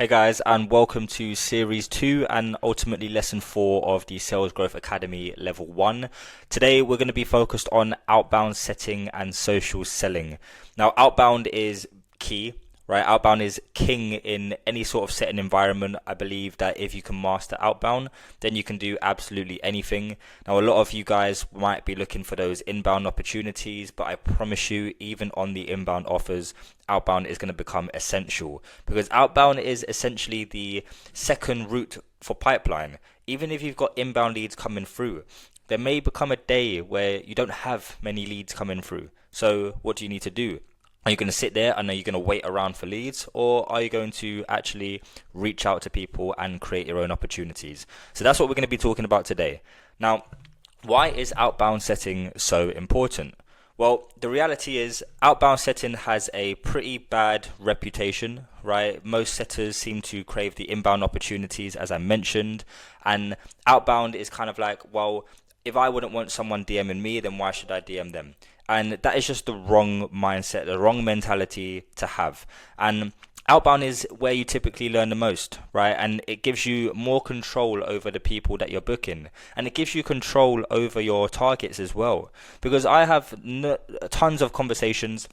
Hey guys, and welcome to Series 2 and ultimately Lesson 4 of the Sales Growth Academy Level 1. Today we're going to be focused on outbound setting and social selling. Now, outbound is key, right? Outbound is king in any sort of setting environment. I believe that if you can master outbound, then you can do absolutely anything. Now, a lot of you guys might be looking for those inbound opportunities, but I promise you, even on the inbound offers, outbound is going to become essential, because outbound is essentially the second route for pipeline. Even if you've got inbound leads coming through, there may become a day where you don't have many leads coming through. So what do you need to do? Are you going to sit there and are you going to wait around for leads, or are you going to actually reach out to people and create your own opportunities? So that's what we're going to be talking about today. Now, why is outbound setting so important? Well, the reality is outbound setting has a pretty bad reputation, right? Most setters seem to crave the inbound opportunities, as I mentioned, and outbound is kind of like, well, if I wouldn't want someone DMing me, then why should I DM them? And that is just the wrong mindset, the wrong mentality to have. And outbound is where you typically learn the most, right? And it gives you more control over the people that you're booking. And it gives you control over your targets as well. Because I have tons of conversations,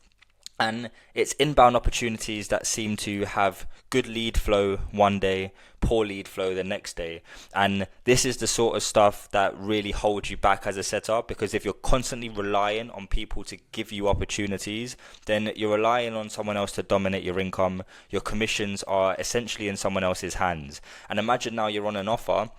and it's inbound opportunities that seem to have good lead flow one day, poor lead flow the next day. And this is the sort of stuff that really holds you back as a setter, because if you're constantly relying on people to give you opportunities, then you're relying on someone else to dominate your income. Your commissions are essentially in someone else's hands. And imagine now you're on an offer.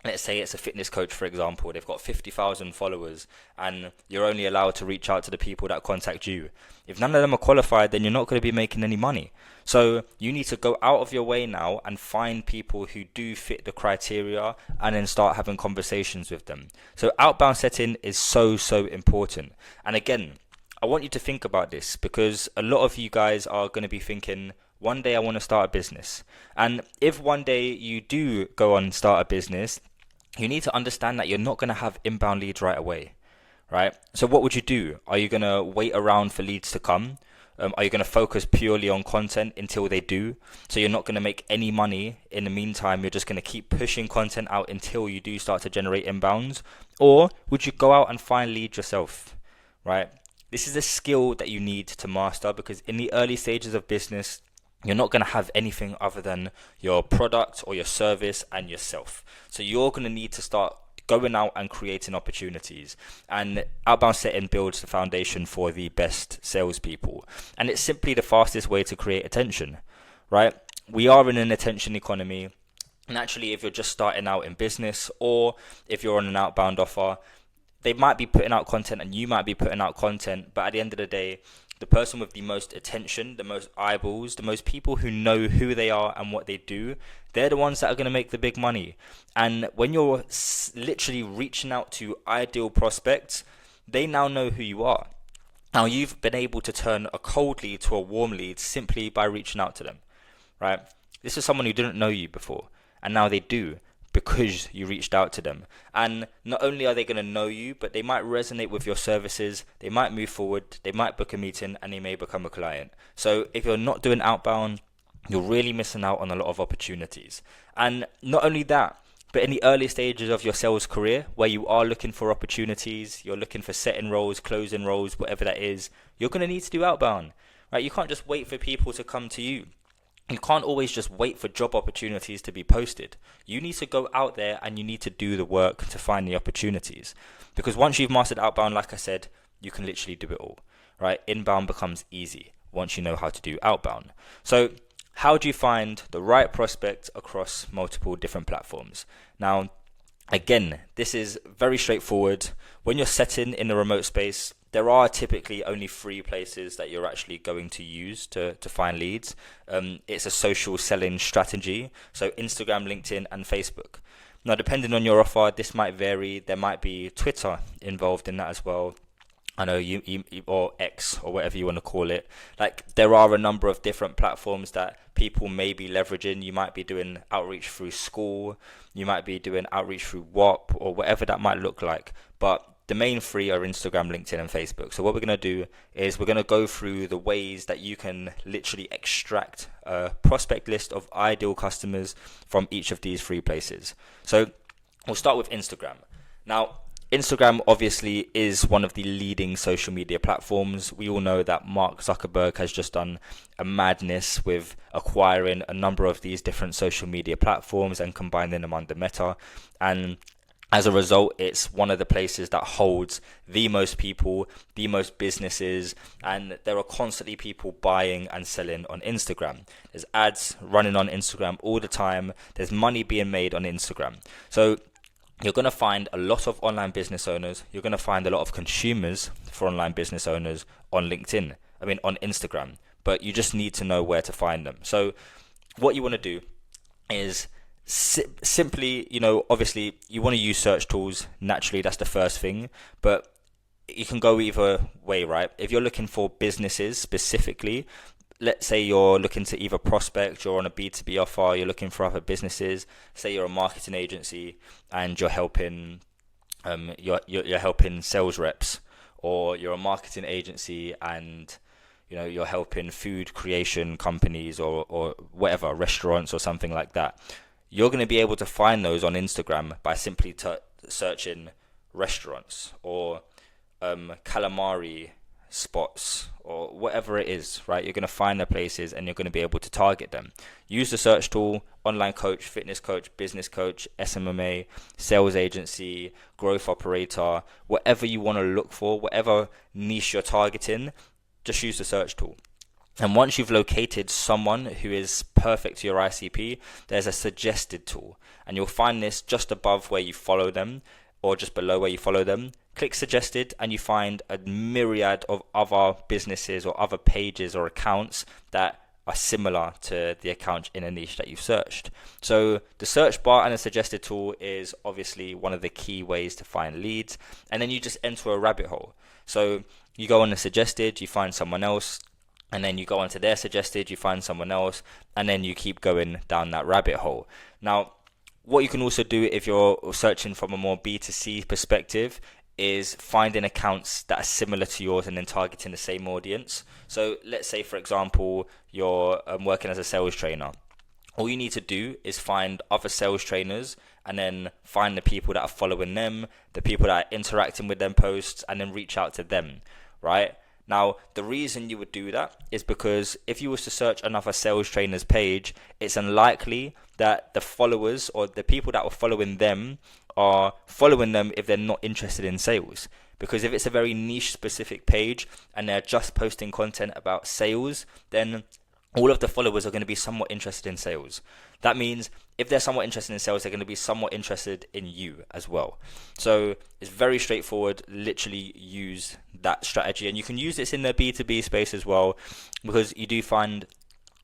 Let's say it's a fitness coach, for example. They've got 50,000 followers and you're only allowed to reach out to the people that contact you. If none of them are qualified, then you're not going to be making any money. So you need to go out of your way now and find people who do fit the criteria and then start having conversations with them. So outbound setting is so important. And again, I want you to think about this, because a lot of you guys are going to be thinking, one day I want to start a business. And if one day you do go on start a business, you need to understand that you're not going to have inbound leads right away, right? So what would you do? Are you going to wait around for leads to come? Are you going to focus purely on content until they do? So you're not going to make any money in the meantime. You're just going to keep pushing content out until you do start to generate inbounds? Or would you go out and find leads yourself, right? This is a skill that you need to master, because in the early stages of business, you're not going to have anything other than your product or your service and yourself. So you're going to need to start going out and creating opportunities. And outbound setting builds the foundation for the best salespeople. And it's simply the fastest way to create attention, right? We are in an attention economy. Naturally, if you're just starting out in business, or if you're on an outbound offer, they might be putting out content and you might be putting out content, but at the end of the day, the person with the most attention, the most eyeballs, the most people who know who they are and what they do, they're the ones that are going to make the big money. And when you're literally reaching out to ideal prospects, they now know who you are. Now, you've been able to turn a cold lead to a warm lead simply by reaching out to them, right? This is someone who didn't know you before, and now they do, because you reached out to them. And not only are they going to know you, but they might resonate with your services, they might move forward, they might book a meeting, and they may become a client. So if you're not doing outbound, you're really missing out on a lot of opportunities. And not only that, but in the early stages of your sales career, where you are looking for opportunities, you're looking for setting roles, closing roles, whatever that is, you're going to need to do outbound, right? You can't just wait for people to come to you. You can't always just wait for job opportunities to be posted. You need to go out there and you need to do the work to find the opportunities. Because once you've mastered outbound, like I said, you can literally do it all, right? Inbound becomes easy once you know how to do outbound. So how do you find the right prospect across multiple different platforms? Now, again, this is very straightforward. When you're setting in the remote space, there are typically only 3 places that you're actually going to use to find leads. It's a social selling strategy. So Instagram, LinkedIn, and Facebook. Now, depending on your offer, this might vary. There might be Twitter involved in that as well. I know you or X or whatever you want to call it. Like, there are a number of different platforms that people may be leveraging. You might be doing outreach through school. You might be doing outreach through WAP or whatever that might look like. But the main 3 are Instagram, LinkedIn, and Facebook. So what we're going to do is we're going to go through the ways that you can literally extract a prospect list of ideal customers from each of these 3 places. So we'll start with Instagram. Now, Instagram obviously is one of the leading social media platforms. We all know that Mark Zuckerberg has just done a madness with acquiring a number of these different social media platforms and combining them under Meta. And as a result, it's one of the places that holds the most people, the most businesses, and there are constantly people buying and selling on Instagram. There's ads running on Instagram all the time. There's money being made on Instagram. So you're going to find a lot of online business owners. You're going to find a lot of consumers for online business owners on on Instagram. But you just need to know where to find them. So what you want to do is simply, obviously you want to use search tools. Naturally, that's the first thing. But you can go either way, right? If you're looking for businesses specifically, let's say you're looking to either prospect, you're on a B2B offer, you're looking for other businesses. Say you're a marketing agency and you're helping you're helping sales reps, or you're a marketing agency and you're helping food creation companies or whatever, restaurants or something like that. You're going to be able to find those on Instagram by simply searching restaurants or calamari spots or whatever it is, right? You're going to find the places and you're going to be able to target them. Use the search tool, online coach, fitness coach, business coach, SMMA, sales agency, growth operator, whatever you want to look for, whatever niche you're targeting, just use the search tool. And once you've located someone who is perfect to your ICP, there's a suggested tool. And you'll find this just above where you follow them or just below where you follow them. Click suggested and you find a myriad of other businesses or other pages or accounts that are similar to the account in a niche that you've searched. So the search bar and the suggested tool is obviously one of the key ways to find leads. And then you just enter a rabbit hole. So you go on the suggested, you find someone else, and then you go onto their suggested, you find someone else, and then you keep going down that rabbit hole. Now, what you can also do if you're searching from a more B2C perspective is finding accounts that are similar to yours and then targeting the same audience. So let's say, for example, you're working as a sales trainer. All you need to do is find other sales trainers and then find the people that are following them, the people that are interacting with them posts, and then reach out to them, right? Now, the reason you would do that is because if you was to search another sales trainer's page, it's unlikely that the followers or the people that were following them are following them if they're not interested in sales. Because if it's a very niche specific page and they're just posting content about sales, then all of the followers are going to be somewhat interested in sales. That means if they're somewhat interested in sales, they're going to be somewhat interested in you as well. So it's very straightforward. Literally use that strategy. And you can use this in the B2B space as well, because you do find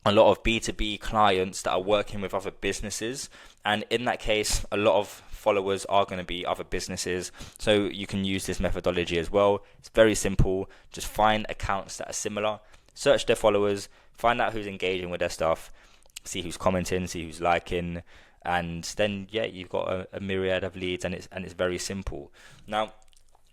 a lot of B2B clients that are working with other businesses. And in that case, a lot of followers are going to be other businesses. So you can use this methodology as well. It's very simple. Just find accounts that are similar, search their followers, find out who's engaging with their stuff, see who's commenting, see who's liking, and then you've got a myriad of leads, and it's very simple. Now,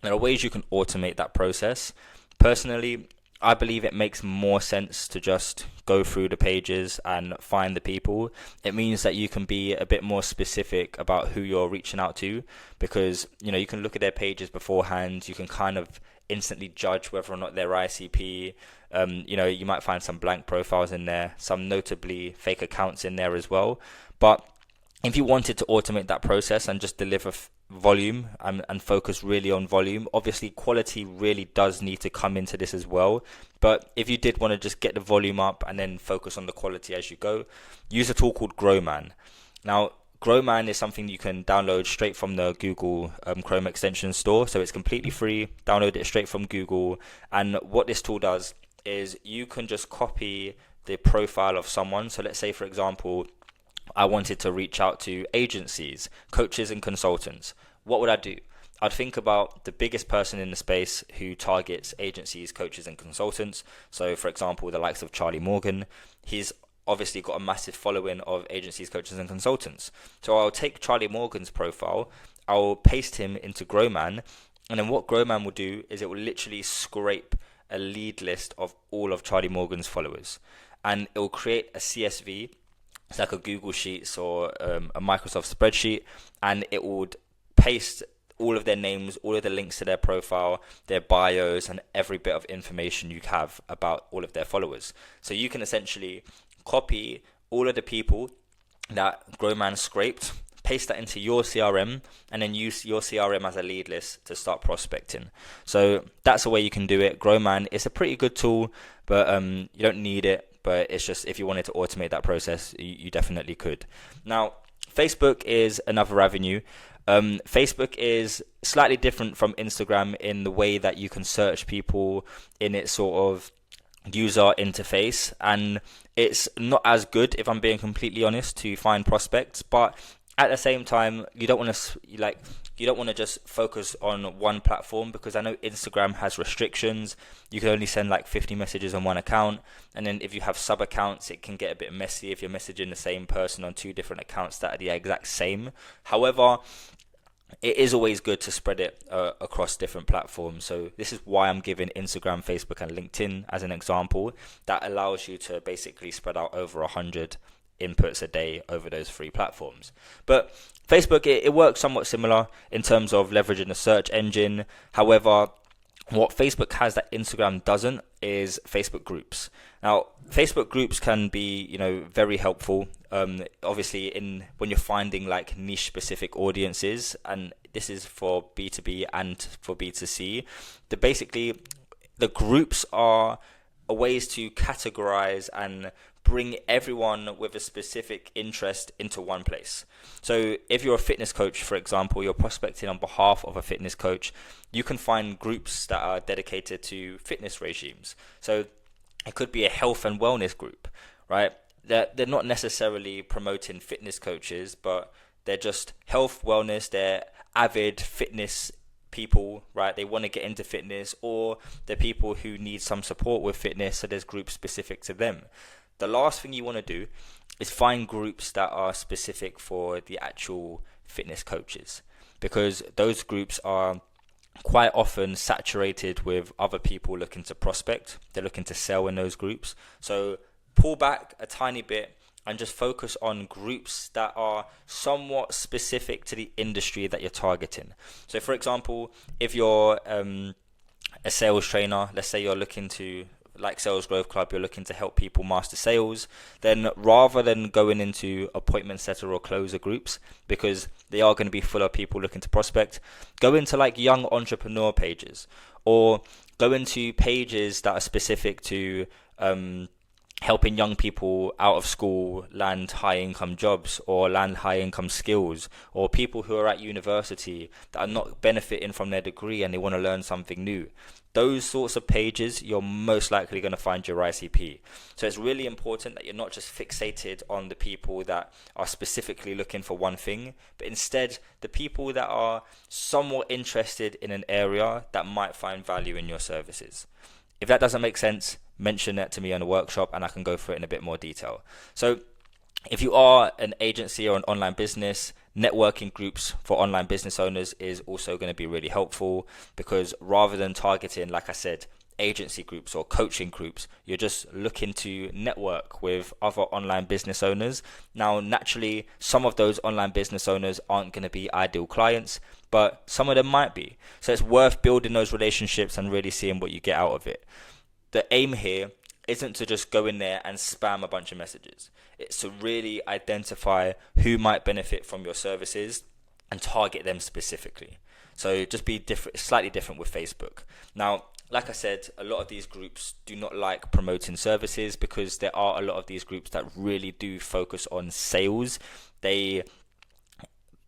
there are ways you can automate that process. Personally, I believe it makes more sense to just go through the pages and find the people. It means that you can be a bit more specific about who you're reaching out to, because you can look at their pages beforehand. You can kind of instantly judge whether or not they're ICP. You might find some blank profiles in there, some notably fake accounts in there as well. But if you wanted to automate that process and just deliver volume and focus really on volume, obviously quality really does need to come into this as well. But if you did want to just get the volume up and then focus on the quality as you go, use a tool called Growman. Now, Growman is something you can download straight from the Google Chrome extension store. So it's completely free. Download it straight from Google. And what this tool does is you can just copy the profile of someone. So let's say, for example, I wanted to reach out to agencies, coaches and consultants. What would I do? I'd think about the biggest person in the space who targets agencies, coaches and consultants. So for example, the likes of Charlie Morgan. He's obviously got a massive following of agencies, coaches and consultants. So I'll take Charlie Morgan's profile, I'll paste him into Growman, and then what Growman will do is it will literally scrape a lead list of all of Charlie Morgan's followers. and it will create a CSV. It's like a Google Sheets or a Microsoft spreadsheet, and it would paste all of their names, all of the links to their profile, their bios, and every bit of information you have about all of their followers. So you can essentially copy all of the people that Growman scraped, paste that into your CRM, and then use your CRM as a lead list to start prospecting. So that's the way you can do it. Growman is a pretty good tool, but you don't need it. But it's just, if you wanted to automate that process, you definitely could. Now, Facebook is another avenue. Facebook is slightly different from Instagram in the way that you can search people in its sort of user interface, and it's not as good, if I'm being completely honest, to find prospects. But at the same time, you don't want to just focus on one platform, because I know Instagram has restrictions. You can only send like 50 messages on one account, and then if you have sub accounts, it can get a bit messy if you're messaging the same person on two different accounts that are the exact same. However, it is always good to spread it across different platforms. So this is why I'm giving Instagram, Facebook, and LinkedIn as an example. That allows you to basically spread out over 100 inputs a day over those three platforms. But Facebook, it works somewhat similar in terms of leveraging the search engine. However, what Facebook has that Instagram doesn't is Facebook groups. Now, Facebook groups can be, very helpful. Obviously, when you're finding like niche specific audiences, and this is for B2B and for B2C. The groups are ways to categorize and bring everyone with a specific interest into one place. So if you're a fitness coach, for example, you're prospecting on behalf of a fitness coach, you can find groups that are dedicated to fitness regimes. So it could be a health and wellness group, right? They're not necessarily promoting fitness coaches, but they're just health, wellness, they're avid fitness people, right? They want to get into fitness, or they're people who need some support with fitness, so there's groups specific to them. The last thing you want to do is find groups that are specific for the actual fitness coaches, because those groups are quite often saturated with other people looking to prospect. They're looking to sell in those groups. So pull back a tiny bit and just focus on groups that are somewhat specific to the industry that you're targeting. So for example, if you're a sales trainer, let's say you're looking to, like Sales Growth Club, you're looking to help people master sales, then rather than going into appointment setter or closer groups, because they are going to be full of people looking to prospect, go into like young entrepreneur pages, or go into pages that are specific to helping young people out of school land high income jobs or land high income skills, or people who are at university that are not benefiting from their degree and they want to learn something new. Those sorts of pages, you're most likely going to find your ICP. So it's really important that you're not just fixated on the people that are specifically looking for one thing, but instead the people that are somewhat interested in an area that might find value in your services. If that doesn't make sense, mention that to me on a workshop and I can go through it in a bit more detail. So if you are an agency or an online business, networking groups for online business owners is also going to be really helpful, because rather than targeting, like I said, agency groups or coaching groups, you're just looking to network with other online business owners. Now, naturally, some of those online business owners aren't going to be ideal clients, but some of them might be. So it's worth building those relationships and really seeing what you get out of it. The aim here isn't to just go in there and spam a bunch of messages. It's to really identify who might benefit from your services and target them specifically. So just be slightly different with Facebook. Now, like I said, a lot of these groups do not like promoting services, because there are a lot of these groups that really do focus on sales. They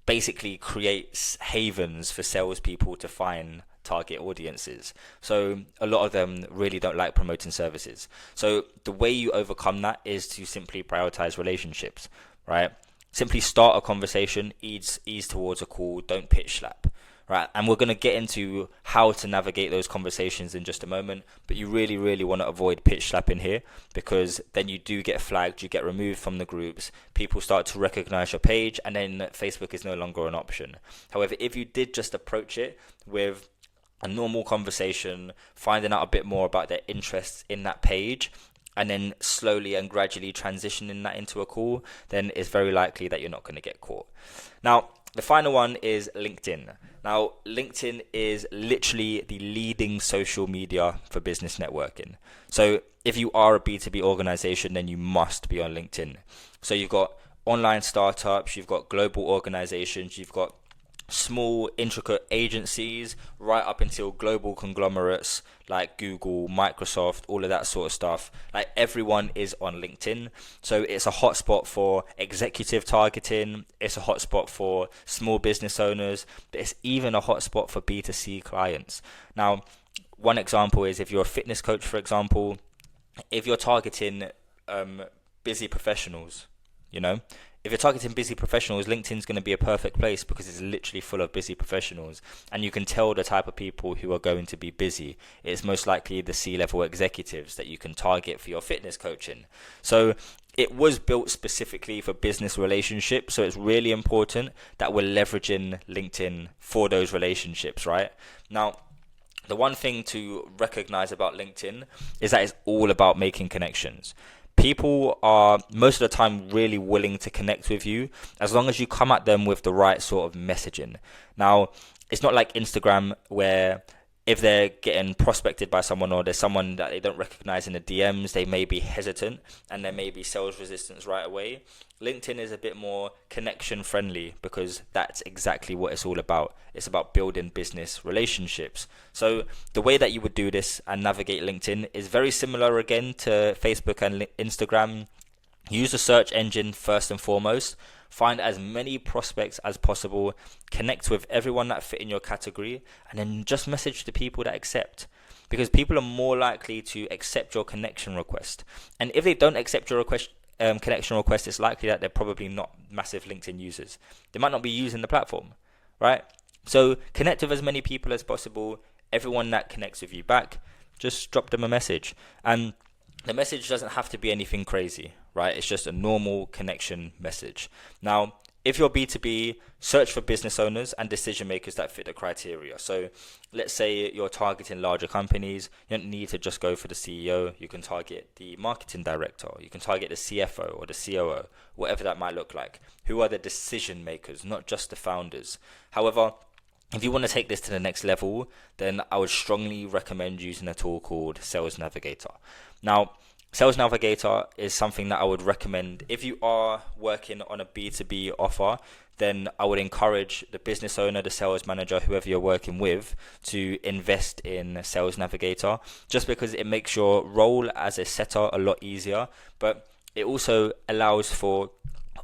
basically create havens for salespeople to find target audiences. So a lot of them really don't like promoting services. So the way you overcome that is to simply prioritize relationships, right? Simply start a conversation, ease towards a call, don't pitch slap, right? And we're going to get into how to navigate those conversations in just a moment, but you really, really want to avoid pitch slapping here, because then you do get flagged, you get removed from the groups, people start to recognize your page, and then Facebook is no longer an option. However, if you did just approach it with a normal conversation, finding out a bit more about their interests in that page, and then slowly and gradually transitioning that into a call, then it's very likely that you're not going to get caught. Now, the final one is LinkedIn. Now, LinkedIn is literally the leading social media for business networking. So if you are a B2B organization, then you must be on LinkedIn. So you've got online startups, you've got global organizations, you've got small intricate agencies, right up until global conglomerates like Google, Microsoft, all of that sort of stuff. Like, everyone is on LinkedIn. So it's a hotspot for executive targeting, it's a hotspot for small business owners, but it's even a hotspot for B2C clients. Now, one example is if you're a fitness coach, for example, if you're targeting busy professionals, if you're targeting busy professionals, LinkedIn's going to be a perfect place because it's literally full of busy professionals, and you can tell the type of people who are going to be busy. It's most likely the C-level executives that you can target for your fitness coaching. So it was built specifically for business relationships, so it's really important that we're leveraging LinkedIn for those relationships, right? Now, the one thing to recognize about LinkedIn is that it's all about making connections. People are most of the time really willing to connect with you as long as you come at them with the right sort of messaging. Now, it's not like Instagram where if they're getting prospected by someone or there's someone that they don't recognize in the DMs, they may be hesitant and there may be sales resistance right away. LinkedIn is a bit more connection friendly because that's exactly what it's all about. It's about building business relationships. So the way that you would do this and navigate LinkedIn is very similar again to Facebook and Instagram. Use the search engine first and foremost. Find as many prospects as possible, connect with everyone that fit in your category, and then just message the people that accept. Because people are more likely to accept your connection request. And if they don't accept your connection request, it's likely that they're probably not massive LinkedIn users. They might not be using the platform, right? So connect with as many people as possible. Everyone that connects with you back, just drop them a message. And the message doesn't have to be anything crazy, right? It's just a normal connection message. Now, if you're B2B, search for business owners and decision makers that fit the criteria. So let's say you're targeting larger companies. You don't need to just go for the CEO. You can target the marketing director. You can target the CFO or the COO, whatever that might look like. Who are the decision makers, not just the founders? However, if you want to take this to the next level, then I would strongly recommend using a tool called Sales Navigator. Now, Sales Navigator is something that I would recommend if you are working on a B2B offer. Then I would encourage the business owner, the sales manager, whoever you're working with, to invest in Sales Navigator, just because it makes your role as a setter a lot easier, but it also allows for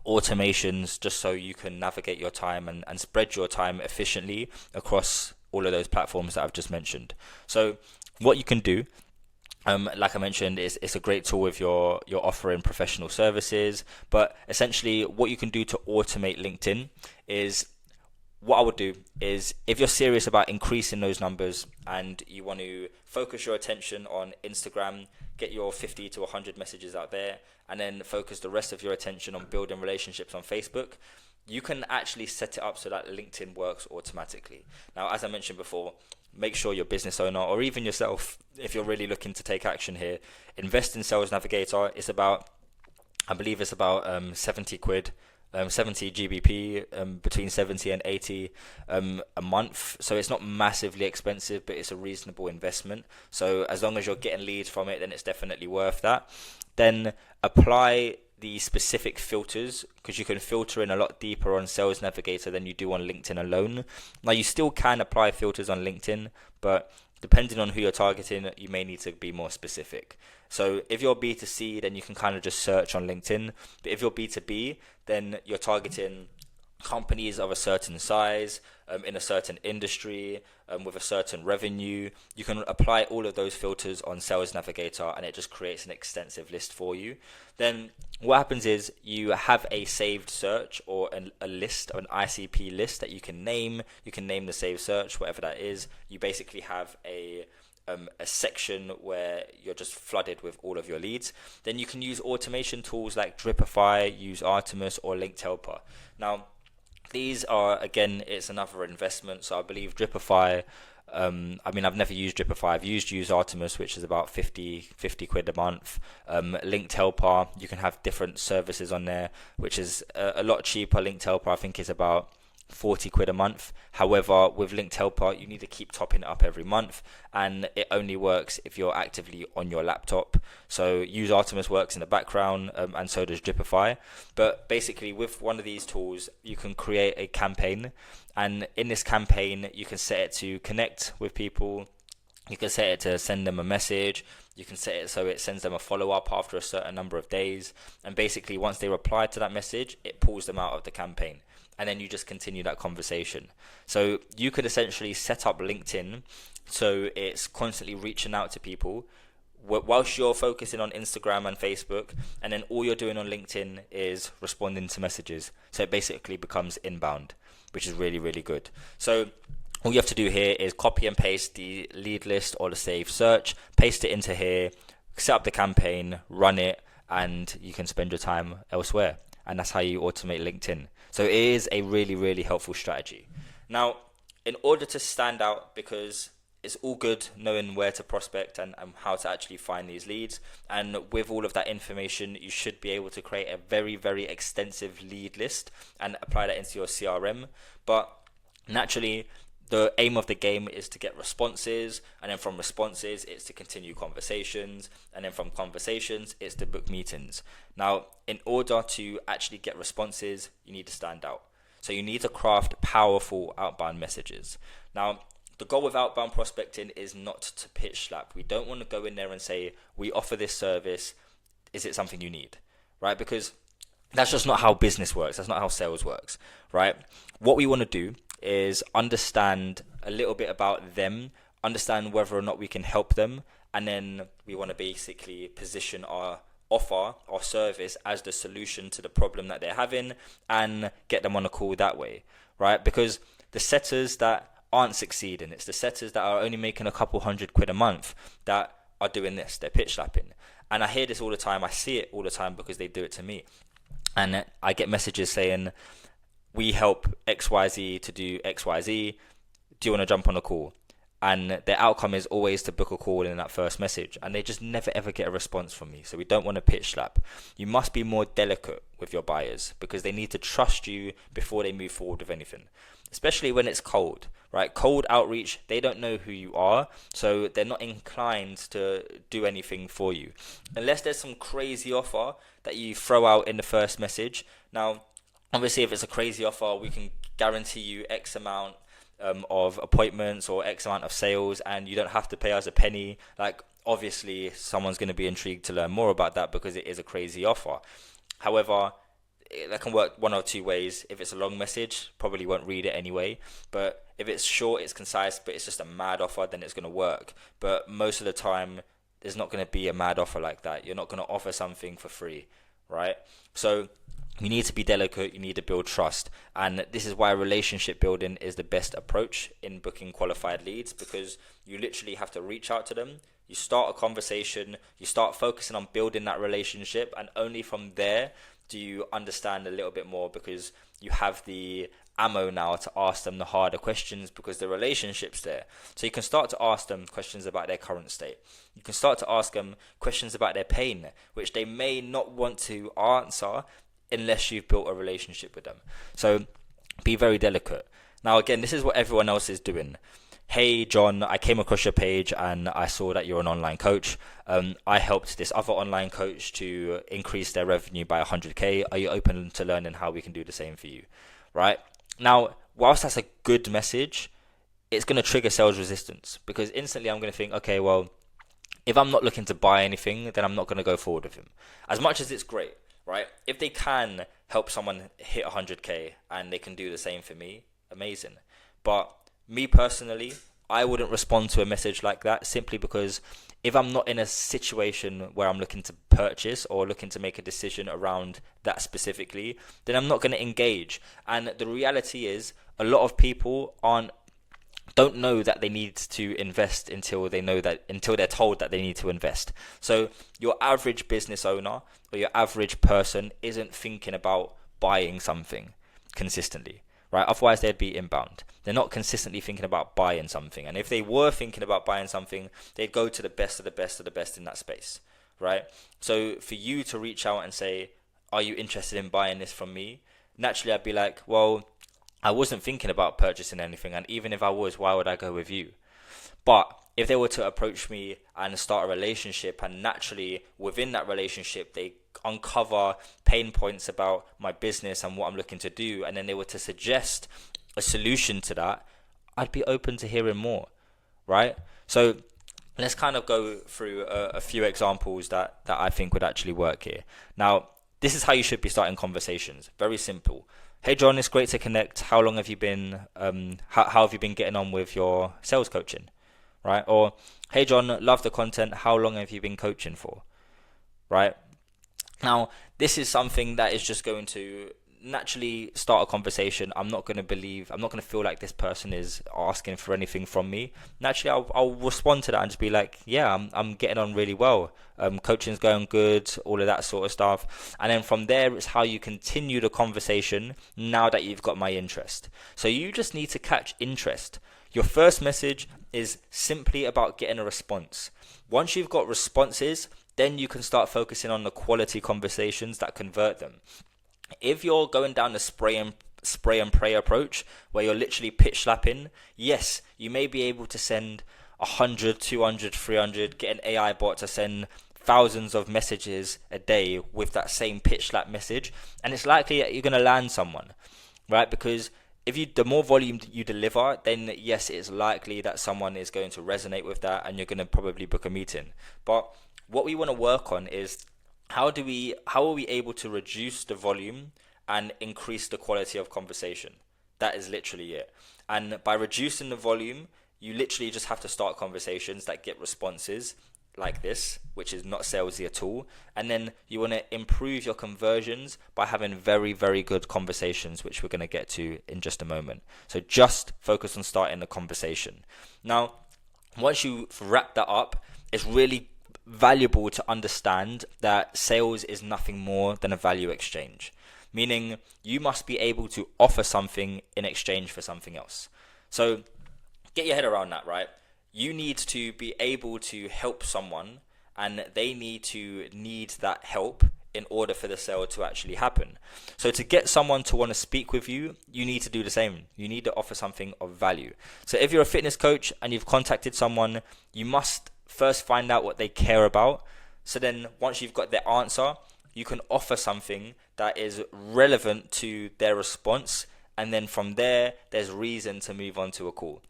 automations just so you can navigate your time and spread your time efficiently across all of those platforms that I've just mentioned. So what you can do, like I mentioned, it's a great tool if you're offering professional services, but essentially what you can do to automate LinkedIn is, what I would do is, if you're serious about increasing those numbers and you want to focus your attention on Instagram, get your 50 to 100 messages out there, and then focus the rest of your attention on building relationships on Facebook, you can actually set it up so that LinkedIn works automatically. Now, as I mentioned before, make sure your business owner, or even yourself, if you're really looking to take action here, invest in Sales Navigator. It's about, I believe it's about 70 quid. 70 GBP, between 70 and 80 a month. So it's not massively expensive, but it's a reasonable investment. So as long as you're getting leads from it, then it's definitely worth that. Then apply the specific filters, because you can filter in a lot deeper on Sales Navigator than you do on LinkedIn alone. Now, you still can apply filters on LinkedIn, but depending on who you're targeting, you may need to be more specific. So if you're B2C, then you can kind of just search on LinkedIn. But if you're B2B, then you're targeting companies of a certain size, in a certain industry, with a certain revenue. You can apply all of those filters on Sales Navigator, and it just creates an extensive list for you. Then what happens is you have a saved search, or a list, or an ICP list that you can name. You can name the saved search, whatever that is. You basically have a section where you're just flooded with all of your leads. Then you can use automation tools like Dripify, use Artemis, or Linked Helper. Now, These are, again, it's another investment. So I believe Dripify, I mean, I've never used Dripify. I've used Artemis, which is about 50 quid a month. Linked Helper, you can have different services on there, which is a lot cheaper. Linked Helper, I think, is about 40 quid a month. However, with Linked Helper, you need to keep topping it up every month, and it only works if you're actively on your laptop. So Use Artemis works in the background, and so does Dripify. But basically, with one of these tools, you can create a campaign, and in this campaign, you can set it to connect with people. You can set it to send them a message. You can set it so it sends them a follow-up after a certain number of days. And basically, once they reply to that message, it pulls them out of the campaign. And then you just continue that conversation. So you could essentially set up LinkedIn so it's constantly reaching out to people whilst you're focusing on Instagram and Facebook, and then all you're doing on LinkedIn is responding to messages. So it basically becomes inbound, which is really, really good. So all you have to do here is copy and paste the lead list or the saved search, paste it into here, set up the campaign, run it, and you can spend your time elsewhere. And that's how you automate LinkedIn. So it is a really, really helpful strategy. Now, in order to stand out, because it's all good knowing where to prospect and how to actually find these leads, and with all of that information, you should be able to create a very, very extensive lead list and apply that into your CRM. But naturally, the aim of the game is to get responses, and then from responses, it's to continue conversations, and then from conversations, it's to book meetings. Now, in order to actually get responses, you need to stand out. So you need to craft powerful outbound messages. Now, the goal with outbound prospecting is not to pitch slap. We don't want to go in there and say, we offer this service, is it something you need? Right? Because that's just not how business works. That's not how sales works, right? What we want to do is understand a little bit about them, understand whether or not we can help them, and then we want to basically position our offer, our service, as the solution to the problem that they're having, and get them on a call that way, right? Because the setters that aren't succeeding, it's the setters that are only making a couple £100 a month that are doing this, they're pitch slapping. And I hear this all the time, I see it all the time because they do it to me. And I get messages saying, we help XYZ to do XYZ, do you want to jump on a call? And their outcome is always to book a call in that first message, and they just never ever get a response from me. So we don't want to pitch slap. You must be more delicate with your buyers because they need to trust you before they move forward with anything, especially when it's cold, right? Cold outreach, they don't know who you are, so they're not inclined to do anything for you unless there's some crazy offer that you throw out in the first message. Now, obviously, if it's a crazy offer, we can guarantee you X amount of appointments or X amount of sales, and you don't have to pay us a penny. Like, obviously, someone's going to be intrigued to learn more about that because it is a crazy offer. However, that can work one or two ways. If it's a long message, probably won't read it anyway. But if it's short, it's concise, but it's just a mad offer, then it's going to work. But most of the time, there's not going to be a mad offer like that. You're not going to offer something for free, right? So you need to be delicate, you need to build trust. And this is why relationship building is the best approach in booking qualified leads, because you literally have to reach out to them. You start a conversation, you start focusing on building that relationship, and only from there do you understand a little bit more, because you have the ammo now to ask them the harder questions because the relationship's there. So you can start to ask them questions about their current state. You can start to ask them questions about their pain, which they may not want to answer unless you've built a relationship with them. So be very delicate. Now, again, this is what everyone else is doing. Hey, John, I came across your page and I saw that you're an online coach. I helped this other online coach to increase their revenue by 100K. Are you open to learning how we can do the same for you? Right? Now, whilst that's a good message, it's going to trigger sales resistance, because instantly I'm going to think, okay, well, if I'm not looking to buy anything, then I'm not going to go forward with him. As much as it's great, right? If they can help someone hit 100K and they can do the same for me, amazing. But me personally, I wouldn't respond to a message like that, simply because if I'm not in a situation where I'm looking to purchase or looking to make a decision around that specifically, then I'm not going to engage. And the reality is, a lot of people don't know that they need to invest until they're told that they need to invest. So your average business owner or your average person isn't thinking about buying something consistently, right? Otherwise, they'd be inbound. They're not consistently thinking about buying something. And if they were thinking about buying something, they'd go to the best of the best of the best in that space, right? So for you to reach out and say, are you interested in buying this from me? Naturally, I'd be like, well, I wasn't thinking about purchasing anything. And even if I was, why would I go with you? But if they were to approach me and start a relationship, and naturally within that relationship, they uncover pain points about my business and what I'm looking to do, and then they were to suggest a solution to that, I'd be open to hearing more, right? So let's kind of go through a few examples that I think would actually work here. Now, this is how you should be starting conversations. Very simple. Hey John, it's great to connect. How long have you been, how have you been getting on with your sales coaching? Right? Or, hey John, love the content. How long have you been coaching for? Right? Now, this is something that is just going to naturally start a conversation. I'm not going to feel like this person is asking for anything from me. Naturally, I'll respond to that and just be like, yeah, I'm getting on really well. Coaching's going good, all of that sort of stuff. And then from there, it's how you continue the conversation now that you've got my interest. So you just need to catch interest. Your first message is simply about getting a response. Once you've got responses, then you can start focusing on the quality conversations that convert them. If you're going down the spray and pray approach, where you're literally pitch slapping, yes, you may be able to send 100, 200, 300, get an AI bot to send thousands of messages a day with that same pitch slap message, and it's likely that you're going to land someone, right? Because the more volume you deliver, then yes, it's likely that someone is going to resonate with that, and you're going to probably book a meeting. But what we want to work on is how are we able to reduce the volume and increase the quality of conversation? That is literally it. And by reducing the volume, you literally just have to start conversations that get responses like this, which is not salesy at all. And then you want to improve your conversions by having very, very good conversations, which we're going to get to in just a moment. So just focus on starting the conversation. Now, once you've wrapped that up, it's really valuable to understand that sales is nothing more than a value exchange, meaning you must be able to offer something in exchange for something else. So get your head around that, right? You need to be able to help someone, and they need that help in order for the sale to actually happen. So to get someone to want to speak with you, you need to do the same. You need to offer something of value. So if you're a fitness coach and you've contacted someone, you must first find out what they care about. So then once you've got their answer, you can offer something that is relevant to their response. And then from there, there's reason to move on to a call.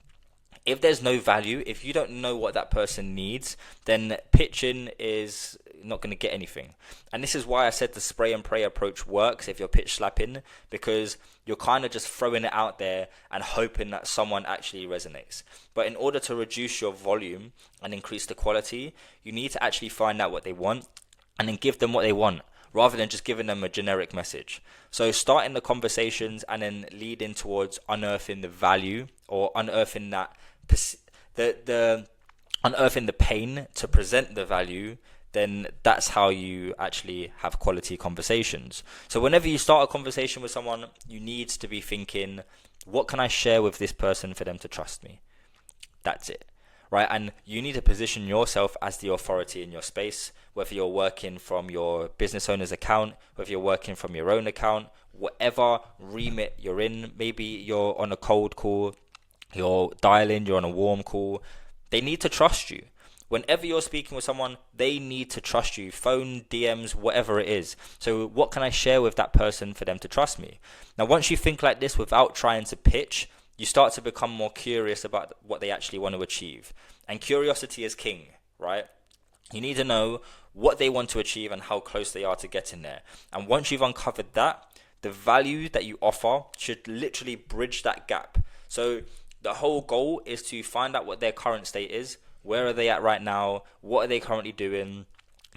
If there's no value, if you don't know what that person needs, then pitching is not going to get anything. And this is why I said the spray and pray approach works if you're pitch slapping, because you're kind of just throwing it out there and hoping that someone actually resonates. But in order to reduce your volume and increase the quality, you need to actually find out what they want and then give them what they want, rather than just giving them a generic message. So starting the conversations and then leading towards unearthing the value, or unearthing that unearthing the pain to present the value, then that's how you actually have quality conversations. So whenever you start a conversation with someone, you need to be thinking, what can I share with this person for them to trust me? That's it, right? And you need to position yourself as the authority in your space, whether you're working from your business owner's account, whether you're working from your own account, whatever remit you're in. Maybe you're on a cold call, you're dialing, you're on a warm call. They need to trust you. Whenever you're speaking with someone, they need to trust you. Phone, DMs, whatever it is. So what can I share with that person for them to trust me? Now, once you think like this without trying to pitch, you start to become more curious about what they actually want to achieve. And curiosity is king, right? You need to know what they want to achieve and how close they are to getting there. And once you've uncovered that, the value that you offer should literally bridge that gap. So the whole goal is to find out what their current state is. Where are they at right now? What are they currently doing?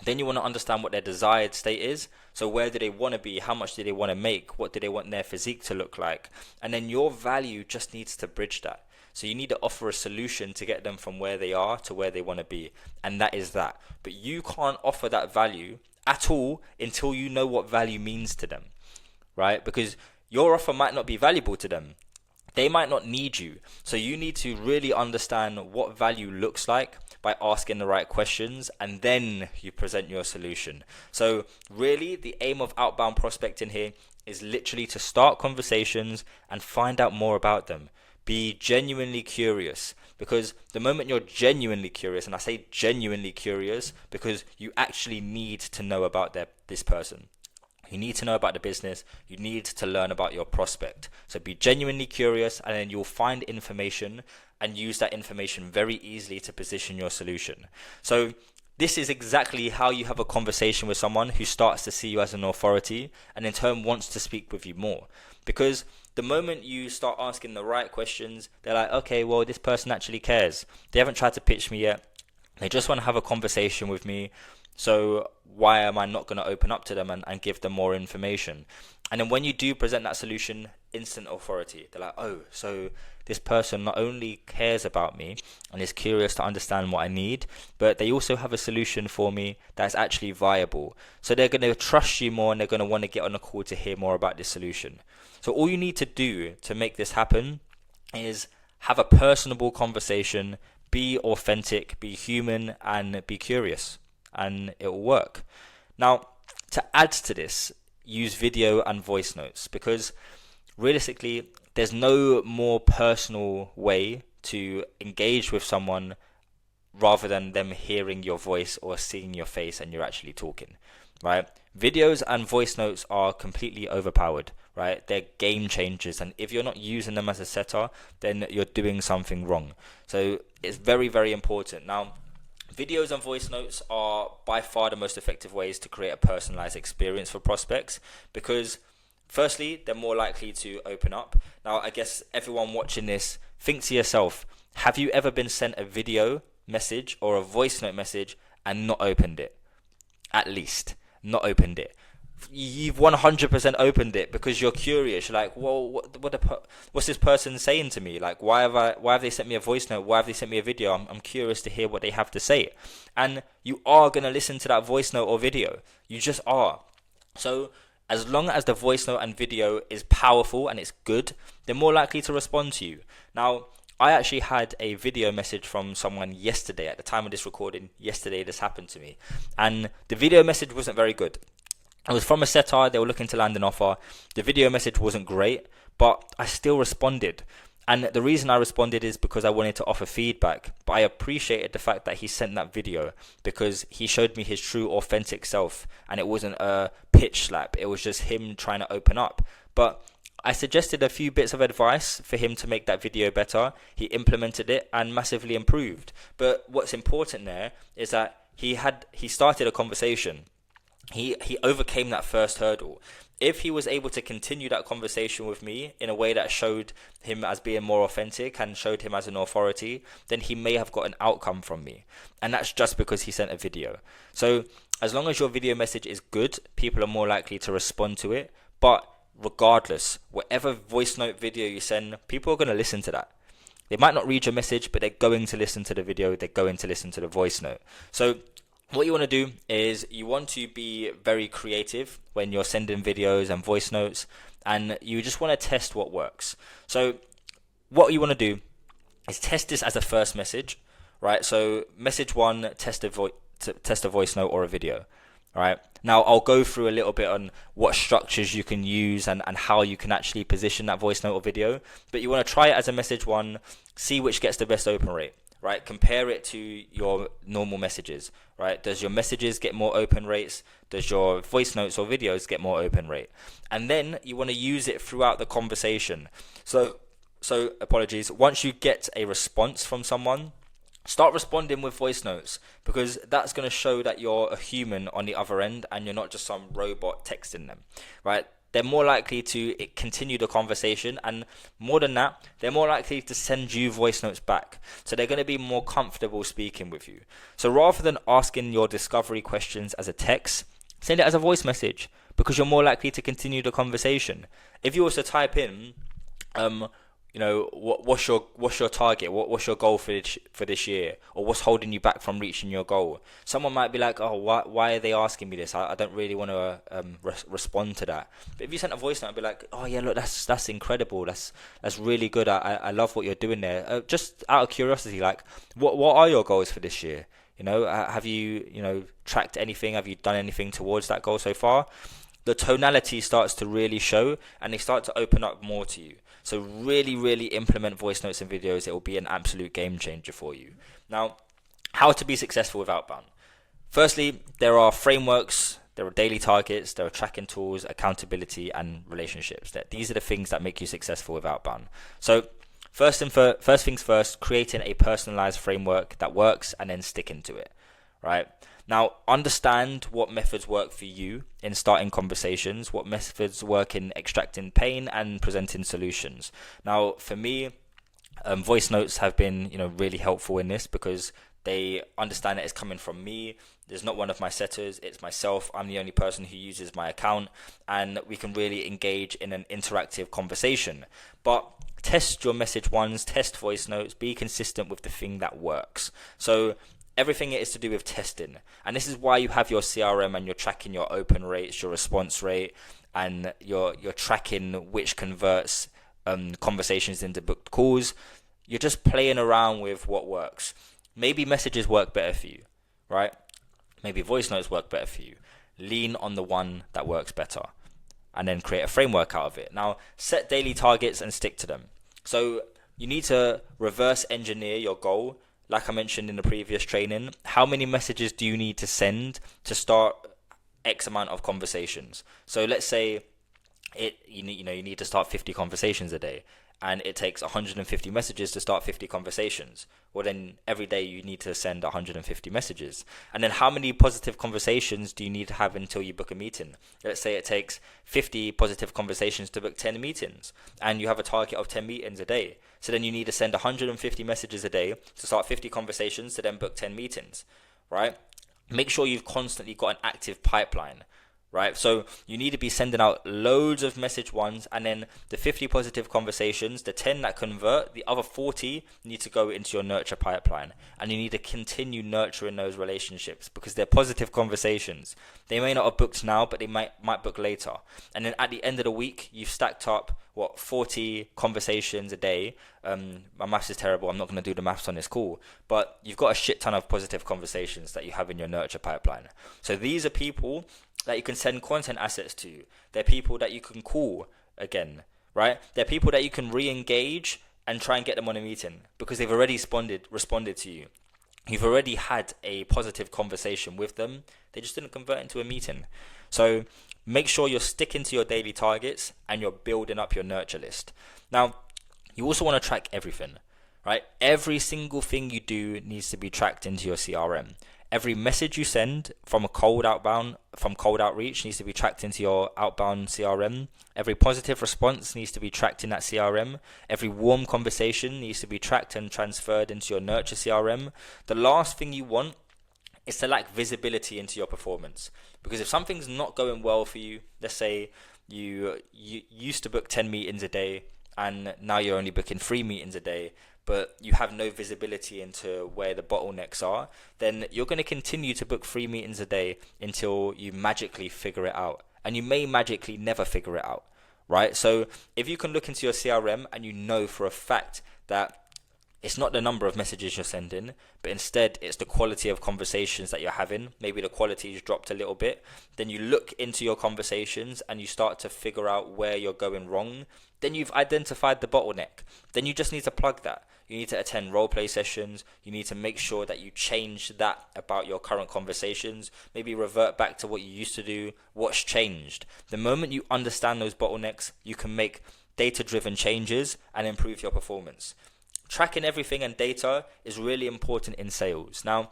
Then you want to understand what their desired state is. So where do they want to be? How much do they want to make? What do they want their physique to look like? And then your value just needs to bridge that. So you need to offer a solution to get them from where they are to where they want to be. And that is that. But you can't offer that value at all until you know what value means to them, right? Because your offer might not be valuable to them. They might not need you. So you need to really understand what value looks like by asking the right questions, and then you present your solution. So really, the aim of outbound prospecting here is literally to start conversations and find out more about them. Be genuinely curious, because the moment you're genuinely curious, and I say genuinely curious because you actually need to know about this person. You need to know about the business. You need to learn about your prospect. So be genuinely curious, and then you'll find information and use that information very easily to position your solution. So this is exactly how you have a conversation with someone who starts to see you as an authority and in turn wants to speak with you more. Because the moment you start asking the right questions, they're like, okay, well, this person actually cares. They haven't tried to pitch me yet. They just want to have a conversation with me. So why am I not going to open up to them and give them more information? And then when you do present that solution, instant authority. They're like, oh, so this person not only cares about me and is curious to understand what I need, but they also have a solution for me that's actually viable. So they're going to trust you more, and they're going to want to get on a call to hear more about this solution. So all you need to do to make this happen is have a personable conversation, be authentic, be human, and be curious, and it will work. Now, to add to this, use video and voice notes, because realistically, there's no more personal way to engage with someone rather than them hearing your voice or seeing your face and you're actually talking, right? Videos and voice notes are completely overpowered, right? They're game changers, and if you're not using them as a setter, then you're doing something wrong. So it's very, very important. Now, videos and voice notes are by far the most effective ways to create a personalized experience for prospects, because firstly, they're more likely to open up. Now, I guess everyone watching this, think to yourself, have you ever been sent a video message or a voice note message and not opened it? At least, not opened it. You've 100% opened it because you're curious. You're like, well, what's this person saying to me? Like, why have they sent me a voice note? Why have they sent me a video? I'm curious to hear what they have to say. And you are going to listen to that voice note or video. You just are. So as long as the voice note and video is powerful and it's good, they're more likely to respond to you. Now, I actually had a video message from someone yesterday. At the time of this recording, yesterday this happened to me. And the video message wasn't very good. It was from a setter. They were looking to land an offer. The video message wasn't great, but I still responded. And the reason I responded is because I wanted to offer feedback. But I appreciated the fact that he sent that video, because he showed me his true, authentic self. And it wasn't a pitch slap. It was just him trying to open up. But I suggested a few bits of advice for him to make that video better. He implemented it and massively improved. But what's important there is that he started a conversation. He overcame that first hurdle. If he was able to continue that conversation with me in a way that showed him as being more authentic and showed him as an authority, then he may have got an outcome from me. And that's just because he sent a video. So as long as your video message is good, people are more likely to respond to it. But regardless, whatever voice note video you send, people are going to listen to that. They might not read your message, but they're going to listen to the video. They're going to listen to the voice note. So what you want to do is you want to be very creative when you're sending videos and voice notes, and you just want to test what works. So what you want to do is test this as a first message, right? So message one, test a voice note or a video. All right. Now I'll go through a little bit on what structures you can use and how you can actually position that voice note or video. But you want to try it as a message one, see which gets the best open rate, right? Compare it to your normal messages, right? Does your messages get more open rates? Does your voice notes or videos get more open rate? And then you want to use it throughout the conversation. So apologies. Once you get a response from someone, start responding with voice notes, because that's going to show that you're a human on the other end and you're not just some robot texting them, right? They're more likely to continue the conversation, and more than that, they're more likely to send you voice notes back. So they're going to be more comfortable speaking with you. So rather than asking your discovery questions as a text, send it as a voice message, because you're more likely to continue the conversation. If you also type in, what's your target? What's your goal for this year, or what's holding you back from reaching your goal? Someone might be like, oh, why are they asking me this? I don't really want to respond to that. But if you sent a voice note, I'd be like, oh yeah, look, that's incredible. That's really good. I love what you're doing there. Just out of curiosity, like, what are your goals for this year? Have you tracked anything? Have you done anything towards that goal so far? The tonality starts to really show, and they start to open up more to you. So really, really implement voice notes and videos. It will be an absolute game changer for you. Now, how to be successful with Outbound? Firstly, there are frameworks, there are daily targets, there are tracking tools, accountability, and relationships. These are the things that make you successful with Outbound. So first things first, creating a personalized framework that works and then sticking to it, right? Now, understand what methods work for you in starting conversations, what methods work in extracting pain and presenting solutions. Now, for me, voice notes have been, really helpful in this because they understand that it's coming from me. There's not one of my setters, it's myself. I'm the only person who uses my account, and we can really engage in an interactive conversation. But test your message once, test voice notes, be consistent with the thing that works. So everything is to do with testing, and this is why you have your CRM and you're tracking your open rates, your response rate, and you're tracking which converts conversations into booked calls. You're just playing around with what works. Maybe messages work better for you, right? Maybe voice notes work better for you. Lean on the one that works better, and then create a framework out of it. Now, set daily targets and stick to them. So you need to reverse engineer your goal. Like I mentioned in the previous training, how many messages do you need to send to start X amount of conversations? So let's say you need to start 50 conversations a day, and it takes 150 messages to start 50 conversations. Well, then every day you need to send 150 messages. And then how many positive conversations do you need to have until you book a meeting? Let's say it takes 50 positive conversations to book 10 meetings, and you have a target of 10 meetings a day. So then you need to send 150 messages a day to start 50 conversations to then book 10 meetings, right? Make sure you've constantly got an active pipeline, right? So you need to be sending out loads of message ones, and then the 50 positive conversations, the 10 that convert, the other 40 need to go into your nurture pipeline, and you need to continue nurturing those relationships because they're positive conversations. They may not have booked now, but they might book later. And then at the end of the week, you've stacked up 40 conversations a day. My maths is terrible. I'm not going to do the maths on this call, but you've got a shit ton of positive conversations that you have in your nurture pipeline. So these are people that you can send content assets to. They're people that you can call again, right? They're people that you can re-engage and try and get them on a meeting because they've already responded to you. You've already had a positive conversation with them. They just didn't convert into a meeting. So make sure you're sticking to your daily targets and you're building up your nurture list. Now, you also want to track everything, right? Every single thing you do needs to be tracked into your CRM. Every message you send from cold outreach needs to be tracked into your outbound CRM. Every positive response needs to be tracked in that CRM. Every warm conversation needs to be tracked and transferred into your nurture CRM. The last thing you want is to lack visibility into your performance. Because if something's not going well for you, let's say you used to book 10 meetings a day and now you're only booking 3 meetings a day, but you have no visibility into where the bottlenecks are, then you're going to continue to book 3 meetings a day until you magically figure it out. And you may magically never figure it out, right? So if you can look into your CRM and you know for a fact that it's not the number of messages you're sending, but instead it's the quality of conversations that you're having. Maybe the quality has dropped a little bit. Then you look into your conversations and you start to figure out where you're going wrong. Then you've identified the bottleneck. Then you just need to plug that. You need to attend role play sessions. You need to make sure that you change that about your current conversations. Maybe revert back to what you used to do. What's changed? The moment you understand those bottlenecks, you can make data-driven changes and improve your performance. Tracking everything and data is really important in sales. Now,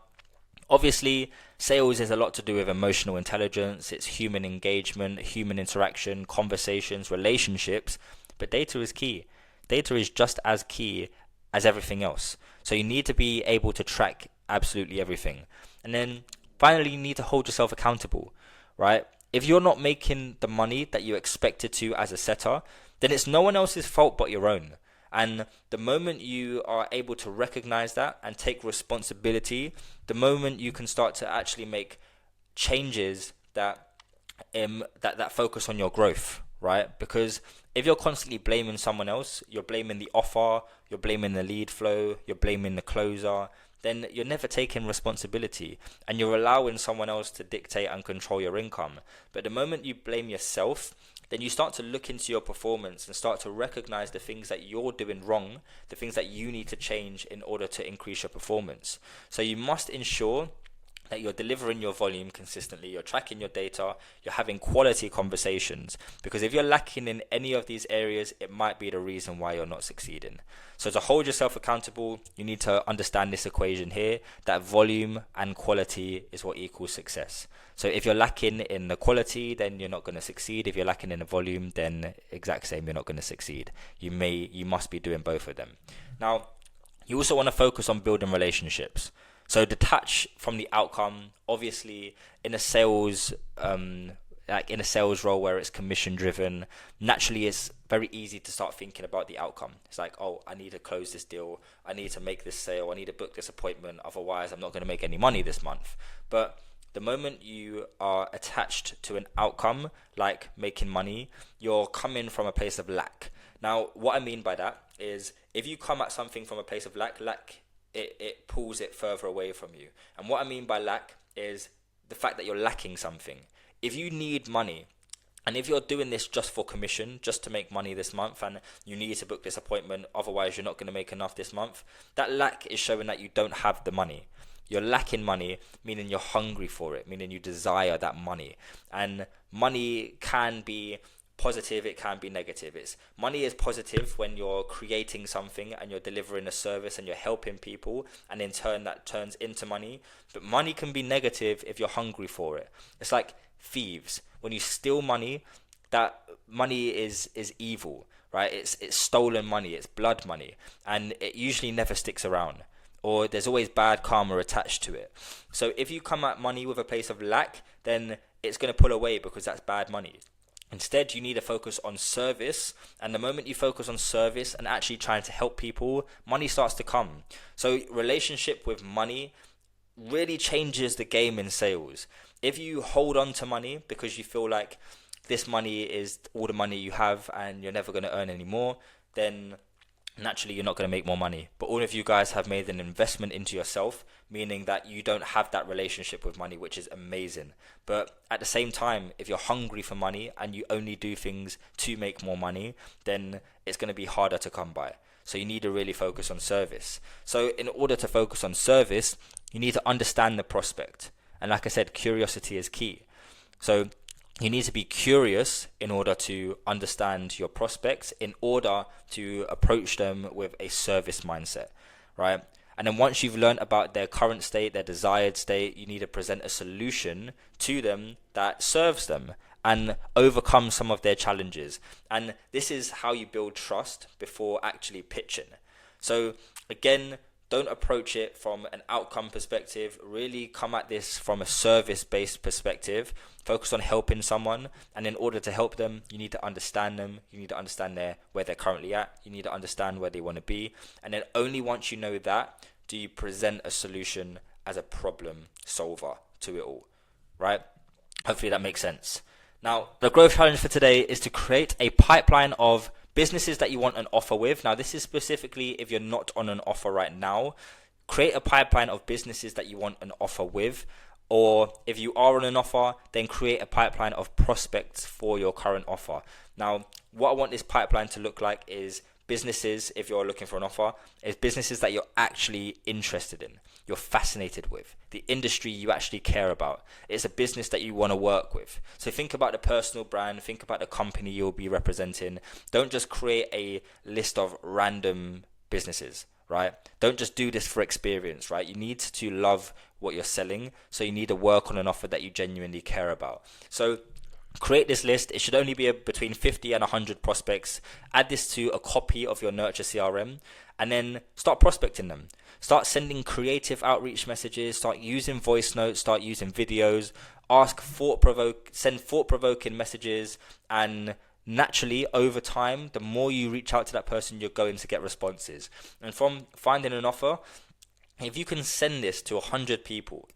obviously, sales is a lot to do with emotional intelligence. It's human engagement, human interaction, conversations, relationships. But data is key. Data is just as key as everything else. So you need to be able to track absolutely everything. And then finally, you need to hold yourself accountable, right? If you're not making the money that you expected to as a setter, then it's no one else's fault but your own. And the moment you are able to recognize that and take responsibility, the moment you can start to actually make changes that focus on your growth, right? Because if you're constantly blaming someone else, you're blaming the offer, you're blaming the lead flow, you're blaming the closer, then you're never taking responsibility and you're allowing someone else to dictate and control your income. But the moment you blame yourself, then you start to look into your performance and start to recognize the things that you're doing wrong, the things that you need to change in order to increase your performance. So you must ensure that you're delivering your volume consistently, you're tracking your data, you're having quality conversations. Because if you're lacking in any of these areas, it might be the reason why you're not succeeding. So to hold yourself accountable, you need to understand this equation here, that volume and quality is what equals success. So if you're lacking in the quality, then you're not going to succeed. If you're lacking in the volume, then exact same, you're not going to succeed. You must be doing both of them. Now, you also want to focus on building relationships. So detach from the outcome. Obviously, in a sales role where it's commission driven, naturally it's very easy to start thinking about the outcome. It's like, oh, I need to close this deal, I need to make this sale, I need to book this appointment, otherwise I'm not going to make any money this month. But the moment you are attached to an outcome like making money, you're coming from a place of lack. Now, what I mean by that is if you come at something from a place of lack, it pulls it further away from you. And what I mean by lack is the fact that you're lacking something. If you need money, and if you're doing this just for commission, just to make money this month, and you need to book this appointment, otherwise you're not going to make enough this month, that lack is showing that you don't have the money. You're lacking money, meaning you're hungry for it, meaning you desire that money. And money can be positive, it can be negative. Money is positive when you're creating something and you're delivering a service and you're helping people, and in turn that turns into money. But money can be negative if you're hungry for it. It's like thieves. When you steal money, that money is evil, right? It's stolen money, it's blood money, and it usually never sticks around, or there's always bad karma attached to it. So if you come at money with a place of lack, then it's going to pull away because that's bad money. Instead, you need to focus on service, and the moment you focus on service and actually trying to help people, money starts to come. So relationship with money really changes the game in sales. If you hold on to money because you feel like this money is all the money you have and you're never going to earn any more, then naturally you're not going to make more money. But all of you guys have made an investment into yourself, meaning that you don't have that relationship with money, which is amazing. But at the same time, if you're hungry for money and you only do things to make more money, then it's going to be harder to come by. So you need to really focus on service. So in order to focus on service, you need to understand the prospect. And like I said, curiosity is key. So you need to be curious in order to understand your prospects, in order to approach them with a service mindset, right? And then once you've learned about their current state, their desired state, you need to present a solution to them that serves them and overcome some of their challenges. And this is how you build trust before actually pitching. So again, don't approach it from an outcome perspective. Really come at this from a service-based perspective. Focus on helping someone. And in order to help them, you need to understand them. You need to understand where they're currently at. You need to understand where they want to be. And then only once you know that, do you present a solution as a problem solver to it all, right? Hopefully that makes sense. Now, the growth challenge for today is to create a pipeline of businesses that you want an offer with. Now, this is specifically if you're not on an offer right now. Create a pipeline of businesses that you want an offer with. Or if you are on an offer, then create a pipeline of prospects for your current offer. Now, what I want this pipeline to look like is businesses, if you're looking for an offer, is businesses that you're actually interested in, you're fascinated with, the industry you actually care about. It's a business that you want to work with. So think about the personal brand, think about the company you'll be representing. Don't just create a list of random businesses, right? Don't just do this for experience, right? You need to love what you're selling, so you need to work on an offer that you genuinely care about. So create this list. It should only be between 50 and 100 prospects. Add this to a copy of your Nurture CRM and then start prospecting them. Start sending creative outreach messages, start using voice notes, start using videos, send thought-provoking messages, and naturally over time, the more you reach out to that person, you're going to get responses. And from finding an offer, if you can send this to 100 people,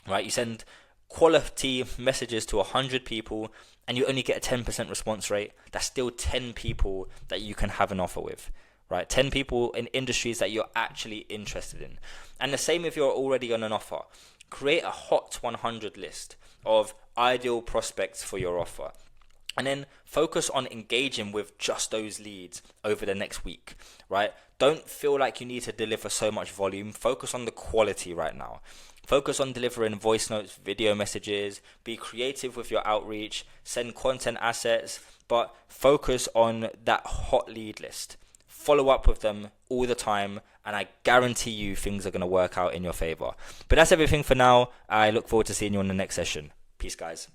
right, you send quality messages to 100 people and you only get a 10% response rate, that's still 10 people that you can have an offer with, right? 10 people in industries that you're actually interested in. And the same if you're already on an offer. Create a hot 100 list of ideal prospects for your offer. And then focus on engaging with just those leads over the next week, right? Don't feel like you need to deliver so much volume. Focus on the quality right now. Focus on delivering voice notes, video messages, be creative with your outreach, send content assets, but focus on that hot lead list. Follow up with them all the time, and I guarantee you things are going to work out in your favor. But that's everything for now. I look forward to seeing you on the next session. Peace, guys.